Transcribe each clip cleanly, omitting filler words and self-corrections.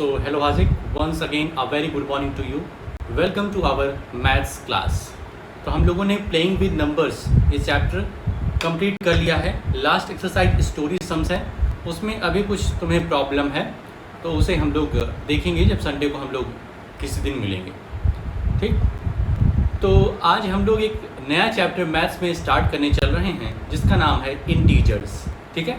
So hello Hazik, once again a very good morning to you. Welcome to our maths class. तो हम लोगों ने playing with numbers ये chapter complete कर लिया है. लास्ट एक्सरसाइज स्टोरी सम्स है, उसमें अभी कुछ तुम्हें प्रॉब्लम है तो उसे हम लोग देखेंगे जब संडे को हम लोग किसी दिन मिलेंगे. ठीक, तो आज हम लोग एक नया चैप्टर मैथ्स में स्टार्ट करने चल रहे हैं जिसका नाम है इंटीजर्स. ठीक है,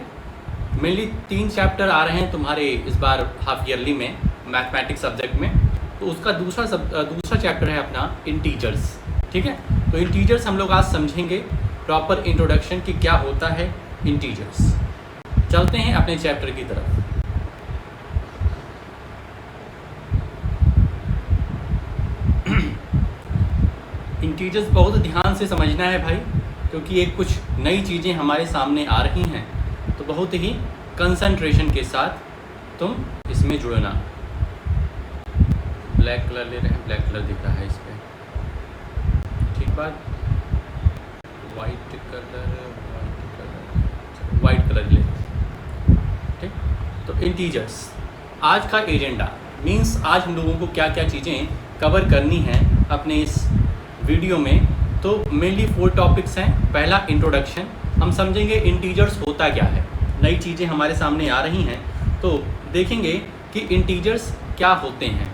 मेनली 3 चैप्टर आ रहे हैं तुम्हारे इस बार हाफ ईयरली में मैथमेटिक्स सब्जेक्ट में. तो उसका दूसरा चैप्टर है अपना इंटीजर्स. ठीक है, तो इंटीजर्स हम लोग आज समझेंगे, प्रॉपर इंट्रोडक्शन कि क्या होता है इंटीजर्स. चलते हैं अपने चैप्टर की तरफ. इंटीजर्स बहुत ध्यान से समझना है भाई, क्योंकि एक कुछ नई चीज़ें हमारे सामने आ रही हैं, तो बहुत ही कंसंट्रेशन के साथ तुम इसमें जुड़ना. ब्लैक कलर ले रहे हैं, ब्लैक कलर दिख रहा है इस पर. ठीक बात, वाइट कलर ले. ठीक, तो इंटीजर्स आज का एजेंडा मीन्स आज हम लोगों को क्या क्या चीज़ें कवर करनी है अपने इस वीडियो में. तो मेनली 4 टॉपिक्स हैं. पहला इंट्रोडक्शन, हम समझेंगे इंटीजर्स होता क्या है. नई चीज़ें हमारे सामने आ रही हैं तो देखेंगे कि इंटीजर्स क्या होते हैं.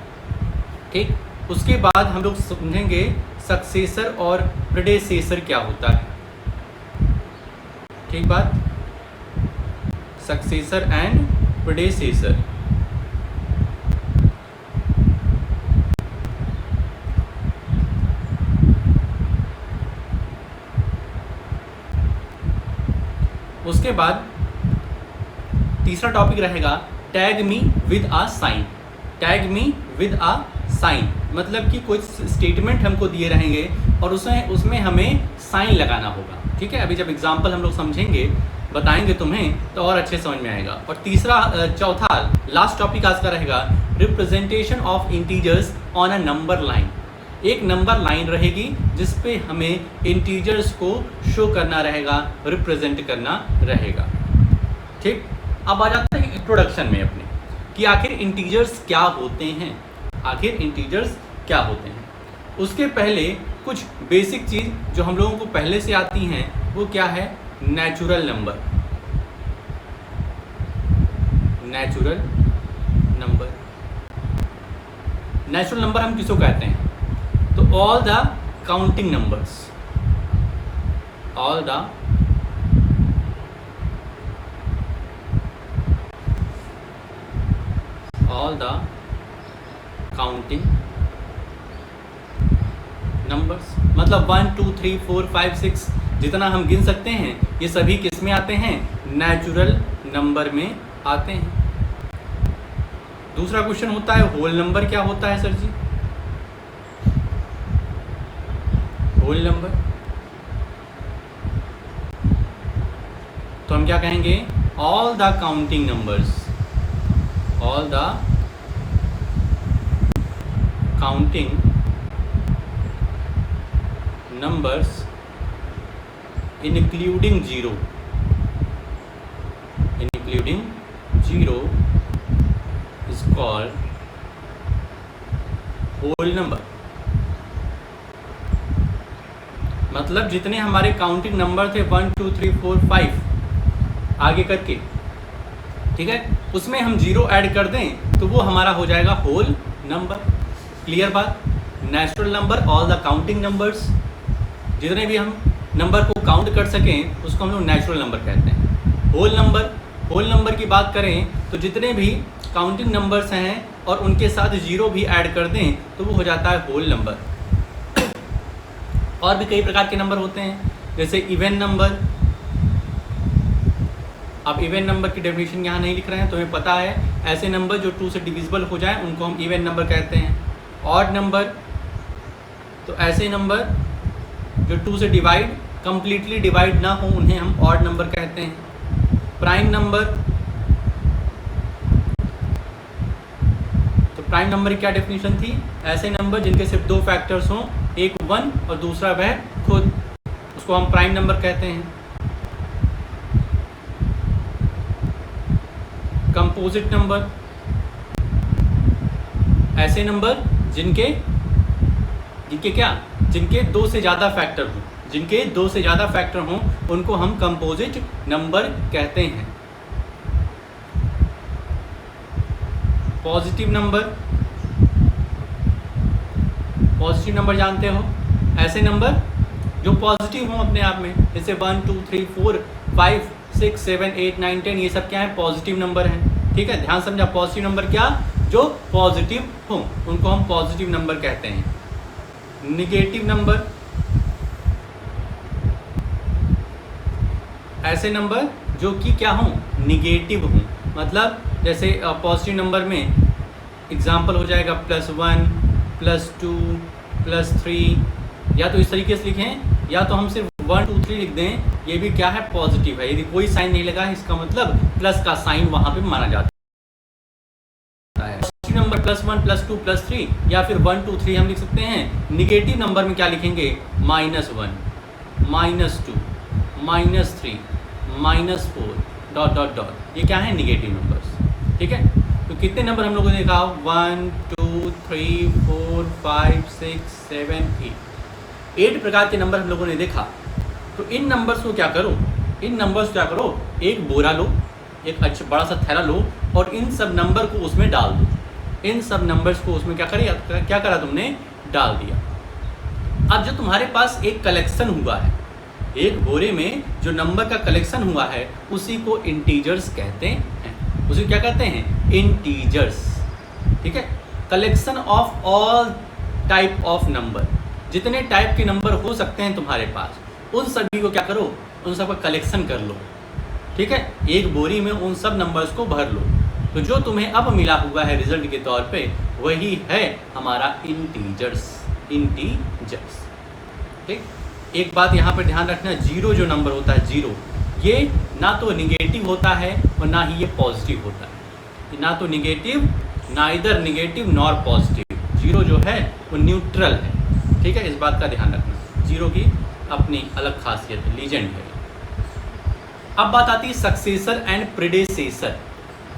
ठीक, उसके बाद हम लोग समझेंगे सक्सेसर और प्रेडेसेसर क्या होता है. ठीक बात, सक्सेसर एंड प्रेडेसेसर. उसके बाद तीसरा टॉपिक रहेगा tag me with a sign. Tag me with a sign मतलब कि कुछ स्टेटमेंट हमको दिए रहेंगे और उसमें हमें साइन लगाना होगा. ठीक है, अभी जब एग्जांपल हम लोग समझेंगे, बताएंगे तुम्हें तो और अच्छे समझ में आएगा. और चौथा लास्ट टॉपिक आज का रहेगा representation of integers on a number line. एक नंबर लाइन रहेगी जिस पे हमें इंटीजर्स को शो करना रहेगा, रिप्रेजेंट करना रहेगा. ठीक, अब आ जाता है इंट्रोडक्शन में अपने कि आखिर इंटीजर्स क्या होते हैं. आखिर इंटीजर्स क्या होते हैं, उसके पहले कुछ बेसिक चीज़ जो हम लोगों को पहले से आती हैं वो क्या है, natural number. Natural number, natural number हम किसको कहते हैं, तो all the counting numbers. All the counting numbers मतलब 1 2 3 4 5 6 जितना हम गिन सकते हैं ये सभी किस में आते हैं, नेचुरल नंबर में आते हैं. दूसरा क्वेश्चन होता है होल नंबर क्या होता है सर जी. होल नंबर तो हम क्या कहेंगे, all the counting numbers. All the counting numbers including zero is called whole number. मतलब जितने हमारे काउंटिंग नंबर थे 1 2 3 4 5 आगे करके, ठीक है, उसमें हम 0 ऐड कर दें तो वो हमारा हो जाएगा होल नंबर. क्लियर बात. Natural number all the counting numbers, जितने भी हम नंबर को काउंट कर सकें उसको हम लोग नेचुरल नंबर कहते हैं. होल नंबर की बात करें तो जितने भी काउंटिंग नंबर्स हैं और उनके साथ 0 भी ऐड कर दें तो वो हो जाता है होल नंबर. और भी कई प्रकार के नंबर होते हैं जैसे इवन नंबर. अब इवन नंबर की डेफिनेशन यहाँ नहीं लिख रहे हैं, तुम्हें पता है ऐसे नंबर जो 2 से डिविजिबल हो जाए उनको हम इवन नंबर कहते हैं. ऑड नंबर तो ऐसे नंबर जो 2 से कंप्लीटली डिवाइड ना हो उन्हें हम ऑड नंबर कहते हैं. प्राइम नंबर, तो प्राइम नंबर की क्या डेफिनेशन थी, ऐसे नंबर जिनके सिर्फ 2 फैक्टर्स हों, एक 1 और दूसरा वह खुद, उसको हम प्राइम नंबर कहते हैं. कंपोजिट नंबर ऐसे नंबर जिनके क्या, जिनके 2 से ज़्यादा फैक्टर हों, जिनके 2 से ज़्यादा फैक्टर हों उनको हम कंपोजिट नंबर कहते हैं। पॉजिटिव नंबर जानते हो, ऐसे नंबर जो पॉजिटिव हों अपने आप में, जैसे 1 2 3 4 5 6 7 8 9 10, ये सब क्या है, पॉजिटिव नंबर हैं। ठीक है, ध्यान समझा, पॉजिटिव नंबर क्या, जो पॉजिटिव हों उनको हम पॉजिटिव नंबर कहते हैं। निगेटिव नंबर, ऐसे नंबर जो कि क्या हों, निगेटिव हों, मतलब जैसे पॉजिटिव नंबर में एग्जाम्पल हो जाएगा +1 +2 +3, या तो इस तरीके से लिखें या तो हम सिर्फ 1 2 3 लिख दें, ये भी क्या है, पॉजिटिव है। यदि कोई साइन नहीं लगा है इसका मतलब प्लस का साइन वहाँ पे माना जाता है। पॉजिटिव नंबर +1 +2 +3 या फिर 1 2 3 हम लिख सकते हैं। निगेटिव नंबर में क्या लिखेंगे, -1 -2 -3 -4 ... ये क्या है, निगेटिव नंबर्स। ठीक है, तो कितने नंबर हम लोगों ने देखा, 1 2 3 4 5 6 7 8 प्रकार के नंबर हम लोगों ने देखा। तो इन नंबर्स को क्या करो, एक बोरा लो, एक अच्छा बड़ा सा थैला लो और इन सब नंबर को उसमें डाल दो। इन सब नंबर्स को उसमें क्या करा तुमने, डाल दिया। अब जो तुम्हारे पास एक कलेक्शन हुआ है, एक बोरे में जो नंबर का कलेक्शन हुआ है उसी को इंटीजर्स कहते हैं। उसे क्या कहते हैं, इंटीजर्स। ठीक है, collection of all type of number, जितने टाइप के नंबर हो सकते हैं तुम्हारे पास उन सभी को क्या करो, उन सब का कलेक्शन कर लो। ठीक है, एक बोरी में उन सब नंबर्स को भर लो। तो जो तुम्हें अब मिला हुआ है रिजल्ट के तौर पे वही है हमारा इंटीजर्स। ठीक, एक बात यहाँ पर ध्यान रखना, जीरो जो नंबर होता है, जीरो, ये ना तो निगेटिव होता है और ना ही ये पॉजिटिव होता है। ना तो negative, neither negative nor positive. Zero जो है वो न्यूट्रल है। ठीक है, इस बात का ध्यान रखना, जीरो की अपनी अलग खासियत है, लीजेंड है। अब बात आती है सक्सेसर एंड प्रेडेसेसर।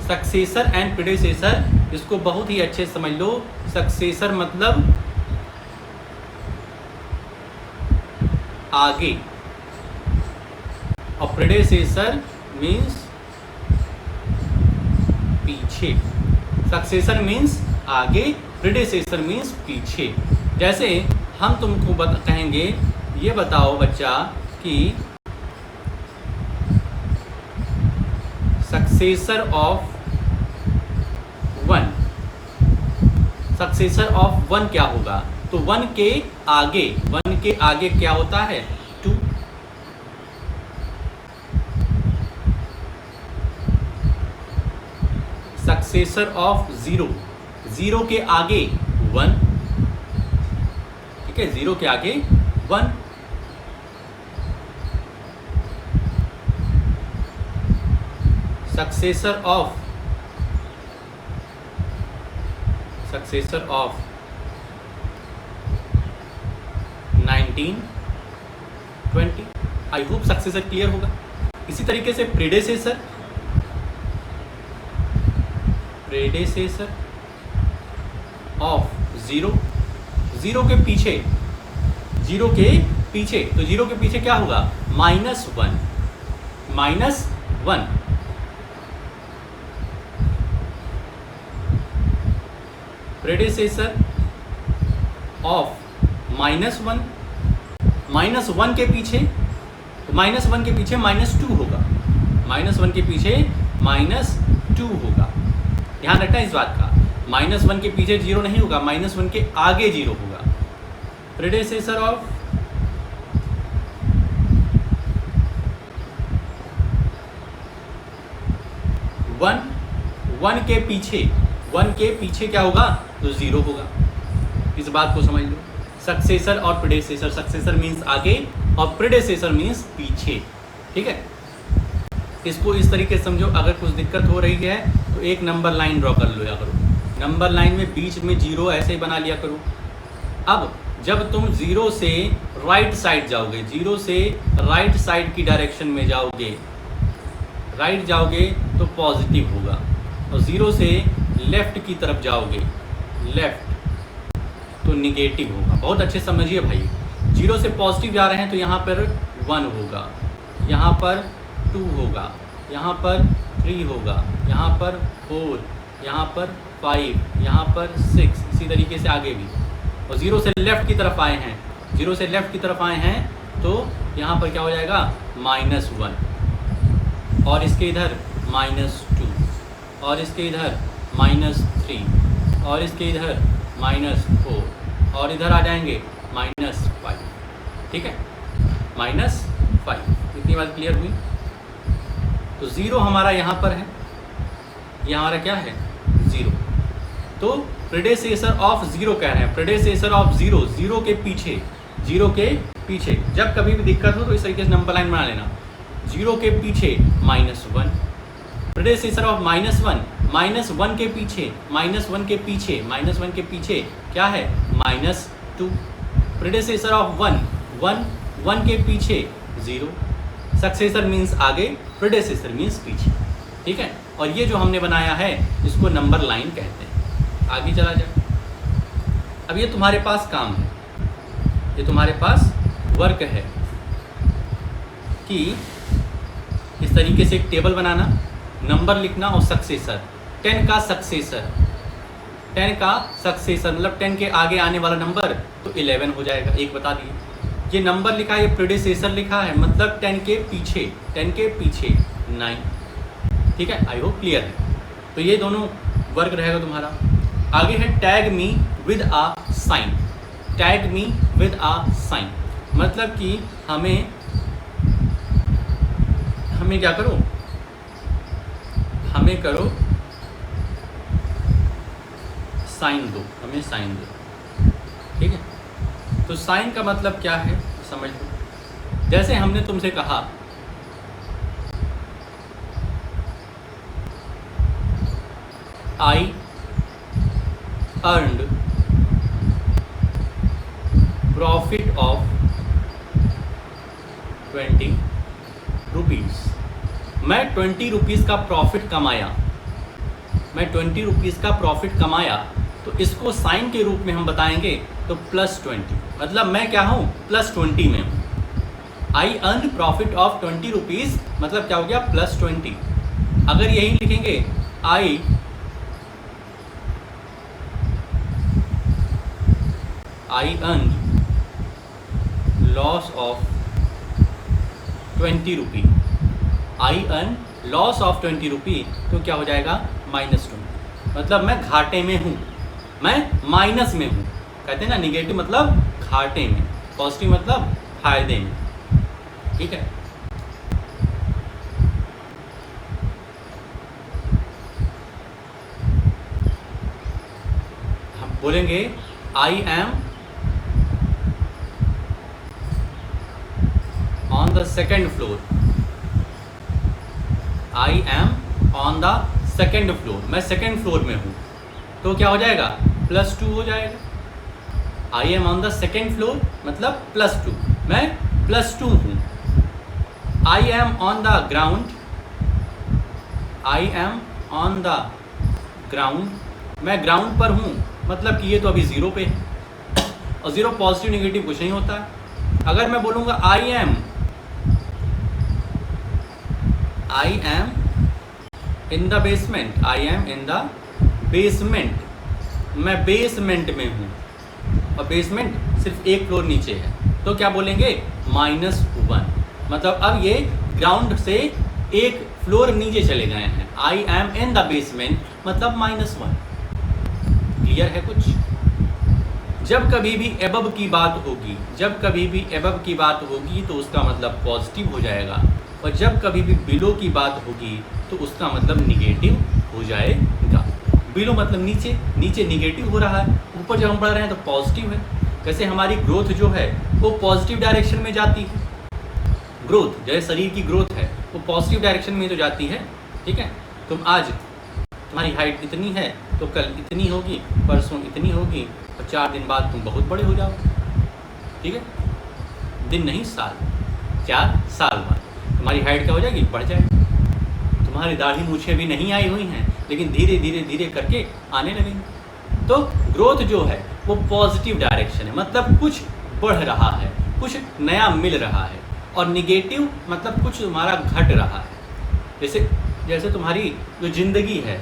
सक्सेसर एंड प्रेडेसेसर, इसको बहुत ही अच्छे से समझ लो। सक्सेसर मतलब आगे और प्रेडेसेसर मीन्स पीछे। सक्सेसर मीन्स आगे, प्रेडेसेसर मीन्स पीछे। जैसे हम तुमको कहेंगे, ये बताओ बच्चा कि सक्सेसर ऑफ 1, सक्सेसर ऑफ 1 क्या होगा, तो 1 के आगे क्या होता है, 2। सक्सेसर ऑफ 0, 0 के आगे 1। ठीक है, 0 के आगे 1। Successor of 19 20। I hope successor clear होगा। इसी तरीके से प्रेडेसेसर ऑफ 0, 0 के पीछे, तो 0 के पीछे क्या होगा, -1। प्रेडेसेसर ऑफ -1, -1 के पीछे, तो -1 के पीछे -2 होगा, -1 के पीछे -2 होगा। ध्यान रखना इस बात का, -1 के पीछे 0 नहीं होगा, -1 के आगे 0 होगा। प्रेडेसेसर ऑफ 1 के पीछे क्या होगा, तो 0 होगा। इस बात को समझ लो। सक्सेसर और प्रेडेसेसर, सक्सेसर मीन्स आगे और प्रेडेसेसर मीन्स पीछे। ठीक है, इसको इस तरीके से समझो। अगर कुछ दिक्कत हो रही है तो एक नंबर लाइन ड्रॉ कर लिया करो, नंबर लाइन में बीच में 0 ऐसे ही बना लिया करो। अब जब तुम 0 से राइट साइड जाओगे, 0 से राइट साइड की डायरेक्शन में जाओगे, राइट जाओगे तो पॉजिटिव होगा, और 0 से लेफ्ट की तरफ जाओगे लेफ्ट तो निगेटिव होगा। बहुत अच्छे समझिए भाई, 0 से पॉजिटिव जा रहे हैं तो यहाँ पर 1 होगा, यहाँ पर 2 होगा, यहाँ पर 3 होगा, यहाँ पर 4, यहाँ पर 5, यहाँ पर 6, इसी तरीके से आगे भी। और 0 से लेफ़्ट की तरफ आए हैं, 0 से लेफ़्ट की तरफ आए हैं तो यहाँ पर क्या हो जाएगा -1, और इसके इधर -2, और इसके इधर -3, और इसके इधर -4, और इधर आ जाएंगे -5। ठीक है, -5। इतनी बात क्लियर हुई। तो 0 हमारा यहाँ पर है, ये हमारा क्या है 0। तो प्रेडेसेसर ऑफ 0 कह रहे हैं, प्रेडेसेसर ऑफ 0, 0 के पीछे, 0 के पीछे। जब कभी भी दिक्कत हो तो इस तरीके से नंबर लाइन बना लेना, 0 के पीछे -1, प्रेडेसेसर ऑफ -1, -1 के पीछे, -1 के पीछे, -1 के पीछे क्या है -2, प्रेडेसेसर ऑफ 1, 1 के पीछे 0, सक्सेसर मीन्स आगे, प्रेडेसेसर मीन्स पीछे। ठीक है, और ये जो हमने बनाया है इसको नंबर लाइन कहते हैं। आगे चला जाए। अब ये तुम्हारे पास काम है, ये तुम्हारे पास वर्क है कि इस तरीके से एक टेबल बनाना, नंबर लिखना और सक्सेसर, 10 का सक्सेसर, 10 का सक्सेसर मतलब 10 के आगे आने वाला नंबर तो 11 हो जाएगा। एक बता दिए, ये नंबर लिखा है, ये प्रेडेसेसर लिखा है मतलब 10 के पीछे, 10 के पीछे 9। ठीक है, आई होप क्लियर है। तो ये दोनों वर्क रहेगा तुम्हारा। आगे है tag me with a sign, tag me with a sign मतलब कि हमें क्या करो, हमें करो साइन दो, हमें साइन दो। ठीक है, तो साइन का मतलब क्या है समझ लो। जैसे हमने तुमसे कहा आई अर्नड प्रॉफिट ऑफ 20 रुपीज़, मैं 20 रुपीज़ का प्रॉफिट कमाया, मैं 20 रुपीज़ का प्रॉफिट कमाया, तो इसको साइन के रूप में हम बताएंगे तो +20, मतलब मैं क्या हूँ +20 में हूँ। I earn profit of 20 rupees मतलब क्या हो गया +20। अगर यही लिखेंगे I earn loss of 20 rupee, I earn loss of 20 रुपी तो क्या हो जाएगा -20, मतलब मैं घाटे में हूँ, मैं माइनस में हूँ। कहते हैं ना निगेटिव मतलब घाटे में, पॉजिटिव मतलब फायदे में। ठीक है, हम बोलेंगे I am on the second floor, I am on the second floor, मैं सेकेंड फ्लोर में हूँ तो क्या हो जाएगा +2 हो जाएगा। I am on the second floor मतलब +2, मैं +2 हूँ। I am on the ground, I am on the ground, मैं ग्राउंड पर हूँ मतलब कि ये तो अभी 0 पे है और 0 पॉजिटिव नेगेटिव कुछ नहीं होता है। अगर मैं बोलूँगा I am in the basement, I am in the basement, मैं बेसमेंट में हूँ और बेसमेंट सिर्फ एक फ्लोर नीचे है तो क्या बोलेंगे -1, मतलब अब ये ग्राउंड से एक फ्लोर नीचे चले गए हैं। I am in the basement मतलब -1। क्लियर है कुछ? जब कभी भी एबव की बात होगी, जब कभी भी एबव की बात होगी तो उसका मतलब पॉजिटिव हो जाएगा, और जब कभी भी बिलो की बात होगी तो उसका मतलब निगेटिव हो जाएगा। बिलो मतलब नीचे, नीचे निगेटिव हो रहा है, ऊपर जब हम पढ़ रहे हैं तो पॉजिटिव है। जैसे हमारी ग्रोथ जो है वो पॉजिटिव डायरेक्शन में जाती है, ग्रोथ जैसे शरीर की ग्रोथ है वो पॉजिटिव डायरेक्शन में तो जाती है। ठीक है, तुम आज तुम्हारी हाइट इतनी है तो कल इतनी होगी, परसों इतनी होगी और 4 दिन बाद तुम बहुत बड़े हो जाओगे। ठीक है, दिन नहीं साल, 4 साल बाद तुम्हारी हाइट क्या हो जाएगी, बढ़ जाएगी। तुम्हारी दाढ़ी मूछें भी नहीं आई हुई हैं लेकिन धीरे धीरे धीरे करके आने लगेंगी। तो ग्रोथ जो है वो पॉजिटिव डायरेक्शन है, मतलब कुछ बढ़ रहा है, कुछ नया मिल रहा है। और निगेटिव मतलब कुछ तुम्हारा घट रहा है। जैसे जैसे तुम्हारी जो ज़िंदगी है,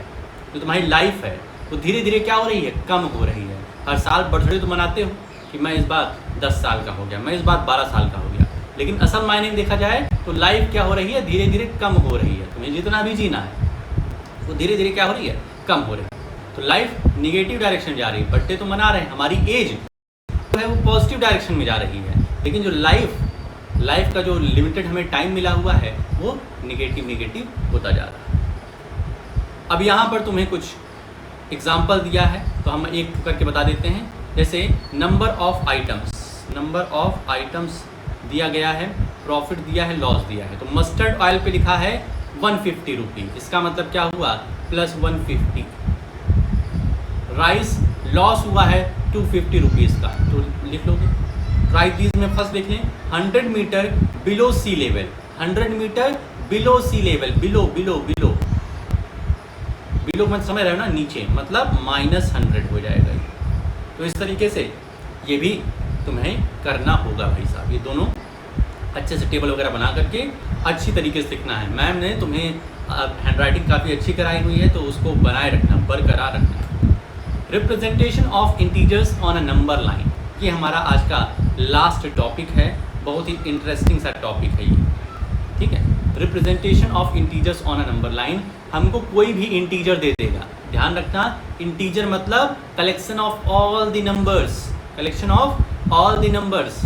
जो तुम्हारी लाइफ है, वो धीरे धीरे क्या हो रही है, कम हो रही है। हर साल बर्थडे तो मनाते हो कि मैं इस बार 10 साल का हो गया, मैं इस बार 12 साल का हो गया, लेकिन असल मायने में देखा जाए तो लाइफ क्या हो रही है, धीरे धीरे कम हो रही है। तुम्हें जितना भी जीना है वो धीरे धीरे क्या हो रही है, कम हो रही है। तो लाइफ निगेटिव डायरेक्शन जा रही है। बर्थडे तो मना रहे हैं, हमारी एज जो है वो पॉजिटिव डायरेक्शन में जा रही है, लेकिन जो लाइफ का जो लिमिटेड हमें टाइम मिला हुआ है वो निगेटिव होता जा रहा है। अब यहाँ पर तुम्हें कुछ एग्जाम्पल दिया है तो हम एक करके बता देते हैं। जैसे नंबर ऑफ आइटम्स दिया गया है, प्रॉफिट दिया है, लॉस दिया है। तो मस्टर्ड ऑयल पे लिखा है 150 रुपीज़, इसका मतलब क्या हुआ, प्लस 150। राइस लॉस हुआ है 250 रुपीज़ का, तो लिख लोगे। राइस दीज में फर्स्ट देख लें, 100 मीटर बिलो सी लेवल, 100 मीटर बिलो सी लेवल, बिलो मत समझ रहे हो ना, नीचे, मतलब -100 हो जाएगा ये। तो इस तरीके से ये भी तुम्हें करना होगा भाई साहब। ये दोनों अच्छे से टेबल वगैरह बना करके अच्छी तरीके से लिखना है। मैम ने तुम्हें हैंड राइटिंग काफ़ी अच्छी कराई हुई है, तो उसको बनाए रखना, बरकरार रखना। Representation of integers on a number line, ये हमारा आज का लास्ट टॉपिक है। बहुत ही इंटरेस्टिंग सा टॉपिक है ये, ठीक है। Representation of integers on a number line, हमको कोई भी इंटीजर दे देगा। ध्यान रखना, इंटीजर मतलब collection of all the numbers,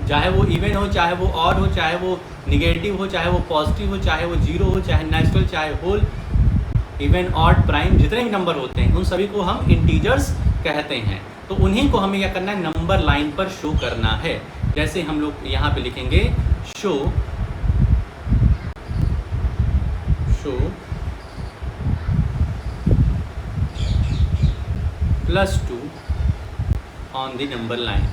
चाहे वो इवन हो, चाहे वो ऑड हो, चाहे वो निगेटिव हो, चाहे वो पॉजिटिव हो, चाहे वो जीरो हो, चाहे नेचुरल, चाहे होल, इवन, ऑड, प्राइम, जितने भी नंबर होते हैं उन सभी को हम इंटीजर्स कहते हैं। तो उन्हीं को हमें क्या करना है, नंबर लाइन पर शो करना है। जैसे हम लोग यहाँ पे लिखेंगे show +2 on the number line,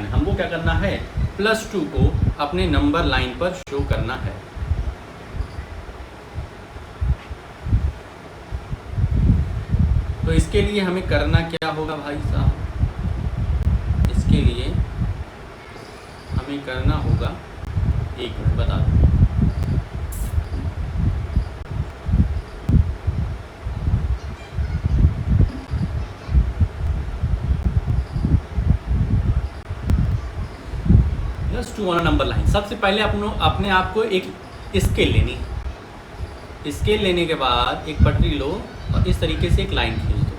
हमको क्या करना है, +2 को अपने नंबर लाइन पर शो करना है। तो इसके लिए हमें करना क्या होगा भाई साहब, इसके लिए हमें करना होगा, एक मिनट बता दो। +2 ऑन नंबर लाइन, सबसे पहले अपने आप को एक स्केल लेनी, स्केल लेने के बाद एक पटरी लो और इस तरीके से एक लाइन खींच दो।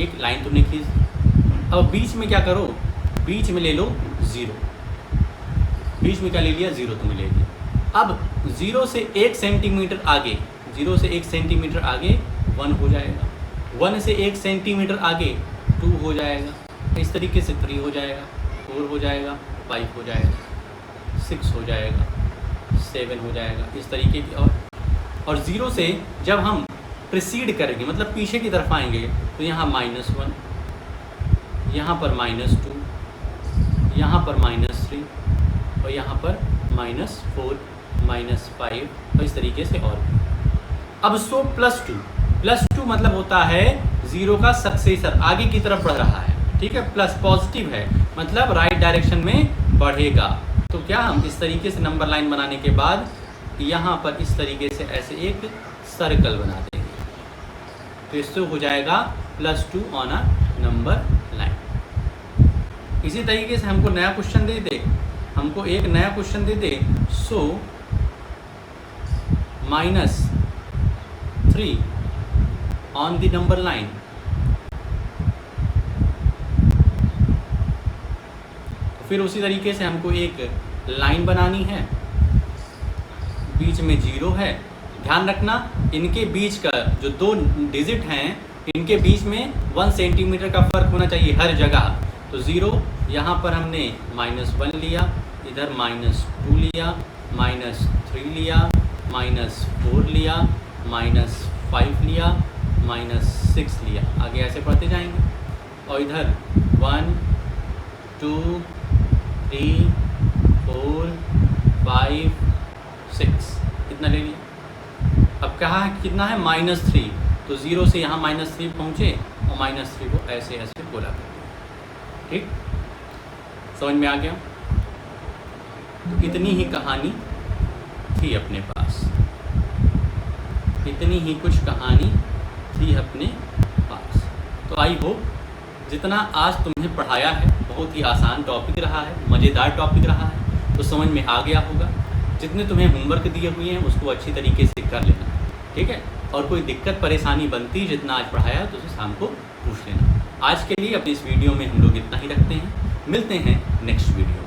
एक लाइन तुमने खींच दी। अब बीच में क्या करो, बीच में ले लो 0, बीच में क्या ले लिया, 0 तुमने ले लिया। अब 0 से 1 सेंटीमीटर आगे, 0 से 1 सेंटीमीटर आगे 1 हो जाएगा, 1 से 1 सेंटीमीटर आगे 2 हो जाएगा, इस तरीके से 3 हो जाएगा, 4 हो जाएगा, 5 हो जाएगा, 6 हो जाएगा, 7 हो जाएगा, इस तरीके की। और 0 से जब हम प्रिसीड करेंगे, मतलब पीछे की तरफ आएंगे, तो यहाँ -1, यहाँ पर -2, यहाँ पर -3 और यहाँ पर -4, -5 और इस तरीके से और भी। अब सो +2 मतलब होता है 0 का सक्सेसर, आगे की तरफ बढ़ रहा है, ठीक है। प्लस पॉजिटिव है, मतलब राइट डायरेक्शन में बढ़ेगा। तो क्या हम इस तरीके से नंबर लाइन बनाने के बाद यहाँ पर इस तरीके से ऐसे एक सर्कल बना देंगे, तो इससे हो जाएगा +2 ऑन अ नंबर लाइन। इसी तरीके से हमको नया क्वेश्चन दे दे, हमको एक नया question they they, so -3 on the number line, फिर उसी तरीके से हमको एक लाइन बनानी है, बीच में 0 है। ध्यान रखना, इनके बीच का जो 2 डिजिट हैं, इनके बीच में 1 सेंटीमीटर का फ़र्क होना चाहिए हर जगह। तो 0 यहाँ पर हमने -1 लिया, इधर -2 लिया, -3 लिया, -4 लिया, -5 लिया, -6 लिया, आगे ऐसे पढ़ते जाएंगे। और इधर 1 2 3 4 5 6 कितना ले लिया। अब कहा है कितना है -3, तो 0 से यहाँ -3 पहुँचे और -3 को ऐसे ऐसे बोला कर दिया। ठीक, समझ में आ गया। तो इतनी ही कहानी थी अपने पास, इतनी ही कुछ कहानी थी अपने पास। तो आई होप जितना आज तुम्हें पढ़ाया है बहुत ही आसान टॉपिक रहा है, मज़ेदार टॉपिक रहा है, तो समझ में आ गया होगा। जितने तुम्हें होमवर्क दिए हुए हैं उसको अच्छी तरीके से कर लेना, ठीक है। और कोई दिक्कत परेशानी बनती जितना आज पढ़ाया तो उसे शाम को पूछ लेना। आज के लिए अपनी इस वीडियो में हम लोग इतना ही रखते हैं, मिलते हैं नेक्स्ट वीडियो में।